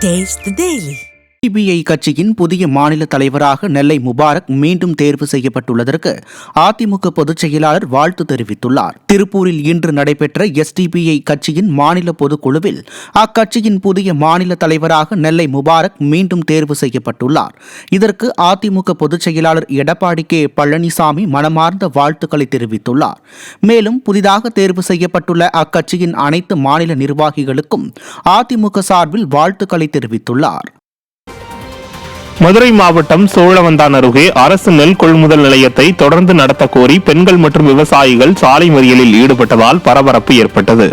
Taste the Daily. CBI கட்சியின் புதிய மாநில தலைவராக நெல்லை முபாரக் மீண்டும் தேர்வு செய்யப்பட்டுள்ளதற்கு அதிமுக பொதுச் செயலாளர் வாழ்த்து தெரிவித்துள்ளார். திருப்பூரில் இன்று நடைபெற்ற எஸ்டிபிஐ கட்சியின் மாநில பொதுக்குழுவில் அக்கட்சியின் புதிய மாநில தலைவராக நெல்லை முபாரக் மீண்டும் தேர்வு செய்யப்பட்டுள்ளார். இதற்கு அதிமுக பொதுச் செயலாளர் எடப்பாடி கே பழனிசாமி மனமார்ந்த வாழ்த்துக்களை தெரிவித்துள்ளார். மேலும் புதிதாக தேர்வு செய்யப்பட்டுள்ள அக்கட்சியின் அனைத்து மாநில நிர்வாகிகளுக்கும் அதிமுக சார்பில் வாழ்த்துக்களை தெரிவித்துள்ளார். மதுரை மாவட்டம் சோழவந்தான் அருகே அரசு நெல் கொள்முதல் நிலையத்தை தொடர்ந்து நடத்த கோரி பெண்கள் மற்றும் விவசாயிகள் சாலை மறியலில் ஈடுபட்டதால் பரபரப்பு ஏற்பட்டது.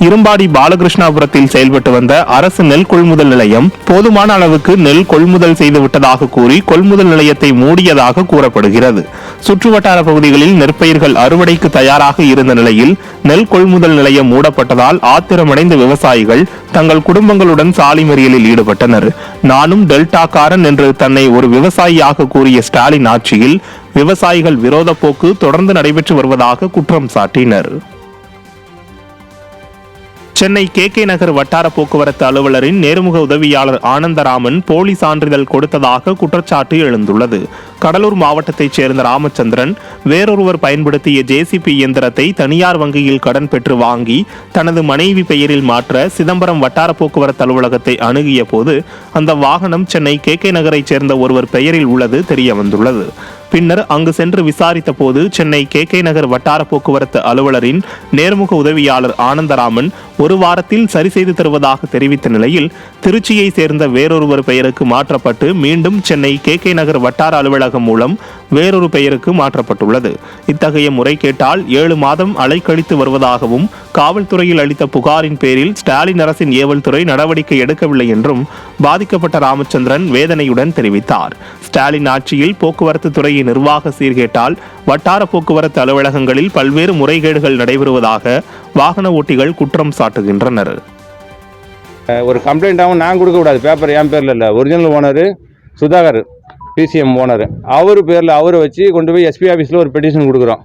இரும்பாடி பாலகிருஷ்ணாபுரத்தில் செயல்பட்டு வந்த அரசு நெல் கொள்முதல் நிலையம் போதுமான அளவுக்கு நெல் கொள்முதல் செய்துவிட்டதாக கூறி கொள்முதல் நிலையத்தை மூடியதாக கூறப்படுகிறது. சுற்றுவட்டார பகுதிகளில் நெற்பயிர்கள் அறுவடைக்கு தயாராக இருந்த நிலையில் நெல் கொள்முதல் நிலையம் மூடப்பட்டதால் ஆத்திரமடைந்த விவசாயிகள் தங்கள் குடும்பங்களுடன் சாலை மறியலில் ஈடுபட்டனர். நானும் டெல்டாக்காரன் என்று தன்னை ஒரு விவசாயியாக கூறிய ஸ்டாலின் ஆட்சியில் விவசாயிகள் விரோத போக்கு தொடர்ந்து நடைபெற்று வருவதாக குற்றம் சாட்டினர். சென்னை கே நகர் வட்டார போக்குவரத்து அலுவலரின் நேர்முக உதவியாளர் ஆனந்தராமன் போலி சான்றிதழ் கொடுத்ததாக குற்றச்சாட்டு எழுந்துள்ளது. கடலூர் மாவட்டத்தைச் சேர்ந்த ராமச்சந்திரன் வேறொருவர் பயன்படுத்திய ஜேசிபி இயந்திரத்தை தனியார் வங்கியில் கடன் பெற்று வாங்கி தனது மனைவி பெயரில் மாற்ற சிதம்பரம் வட்டார போக்குவரத்து அலுவலகத்தை அணுகிய போது அந்த வாகனம் சென்னை கே நகரைச் சேர்ந்த ஒருவர் பெயரில் உள்ளது தெரியவந்துள்ளது. பின்னர் அங்கு சென்று விசாரித்த போது சென்னை கே நகர் வட்டார போக்குவரத்து அலுவலரின் நேர்முக உதவியாளர் ஆனந்தராமன் ஒரு வாரத்தில் சரி செய்து தருவதாக தெரிவித்த நிலையில் திருச்சியை சேர்ந்த வேறொருவர் பெயருக்கு மாற்றப்பட்டு மீண்டும் சென்னை கே நகர் வட்டார அலுவலகம் மூலம் வேறொரு பெயருக்கு மாற்றப்பட்டுள்ளது. இத்தகைய முறைகேட்டால் 7 மாதம் அலைக்கழித்து வருவதாகவும் காவல்துறையில் அளித்த புகாரின் பேரில் ஸ்டாலின் அரசின் ஏவல் துறை நடவடிக்கை எடுக்கவில்லை என்றும் பாதிக்கப்பட்ட ராமச்சந்திரன் வேதனையுடன் தெரிவித்தார். ஸ்டாலின் ஆட்சியில் போக்குவரத்து துறையின் நிர்வாக சீர்கேட்டால் வட்டார போக்குவரத்து அலுவலகங்களில் பல்வேறு முறைகேடுகள் நடைபெறுவதாக வாகன ஓட்டிகள் குற்றம் சாட்டுகின்றனர். ஒரு கம்ப்ளைண்டாகவும் நான் கொடுக்கக்கூடாது. பேப்பர் என் பேரில் இல்லை, original owner Sudhakar PCM owner அவர் பேரில் அவரை வச்சு கொண்டு போய் எஸ்பி ஆஃபீஸில் ஒரு பெட்டிஷன் கொடுக்குறோம்.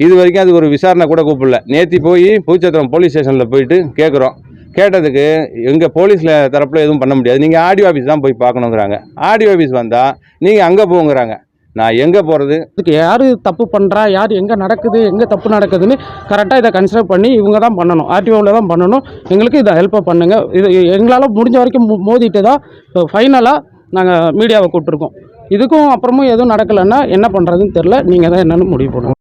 இது வரைக்கும் அதுக்கு ஒரு விசாரணை கூட கூப்பிடல. நேற்று போய் பூச்சத்திரம் போலீஸ் ஸ்டேஷனில் போயிட்டு கேட்குறோம். கேட்டதுக்கு எங்கள் போலீஸில் தரப்பில் எதுவும் பண்ண முடியாது, நீங்கள் ஆர்டிஓ ஆஃபீஸ் தான் போய் பார்க்கணுங்கிறாங்க. ஆர்டிஓ ஆஃபீஸ் வந்தால் நீங்கள் அங்கே போங்கிறாங்க. நான் எங்கே போகிறது? இதுக்கு யார் தப்பு பண்ணுறா, யார் எங்கே நடக்குது, எங்கே தப்பு நடக்குதுன்னு கரெக்டாக இதை கன்சிடர் பண்ணி இவங்க தான் பண்ணணும், ஆர்டிஓவில் தான் பண்ணணும். எங்களுக்கு இதை ஹெல்ப்பை பண்ணுங்கள். இது எங்களால் முடிஞ்ச வரைக்கும் மோதிட்டு தான் ஃபைனலாக நாங்கள் மீடியாவை கூப்பிட்ருக்கோம். இதுக்கும் அப்புறமும் எதுவும் நடக்கலைன்னா என்ன பண்ணுறதுன்னு தெரில. நீங்கள் தான் என்னென்னு முடிவு பண்ணுவோம்.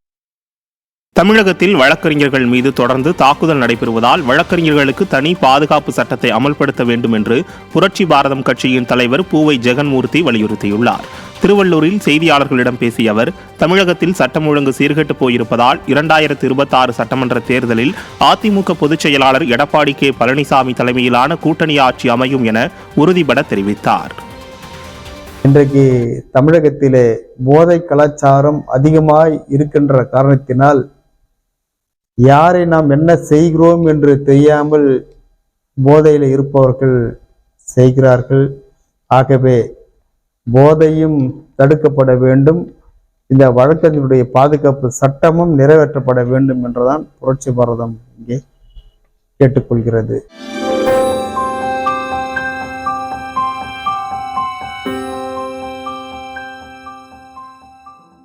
தமிழகத்தில் வழக்கறிஞர்கள் மீது தொடர்ந்து தாக்குதல் நடைபெறுவதால் வழக்கறிஞர்களுக்கு தனி பாதுகாப்பு சட்டத்தை அமல்படுத்த வேண்டும் என்று புரட்சி பாரதம் கட்சியின் தலைவர் பூவை ஜெகன்மூர்த்தி வலியுறுத்தியுள்ளார். திருவள்ளூரில் செய்தியாளர்களிடம் பேசிய அவர், தமிழகத்தில் சட்டம் ஒழுங்கு சீர்கெட்டு போயிருப்பதால் 2026 சட்டமன்ற தேர்தலில் அதிமுக பொதுச் செயலாளர் எடப்பாடி கே பழனிசாமி தலைமையிலான கூட்டணி ஆட்சி அமையும் என உறுதிபட தெரிவித்தார். இன்றைக்கு தமிழகத்திலே போதை கலாச்சாரம் அதிகமாய் இருக்கின்ற காரணத்தினால் யாரை நாம் என்ன செய்கிறோம் என்று தெரியாமல் போதையில் இருப்பவர்கள் செய்கிறார்கள். ஆகவே போதையும் தடுக்கப்பட வேண்டும், இந்த வழக்கறிஞருடைய பாதுகாப்பு சட்டமும் நிறைவேற்றப்பட வேண்டும் என்றுதான் புரட்சி பாரதம் இங்கே கேட்டுக்கொள்கிறது.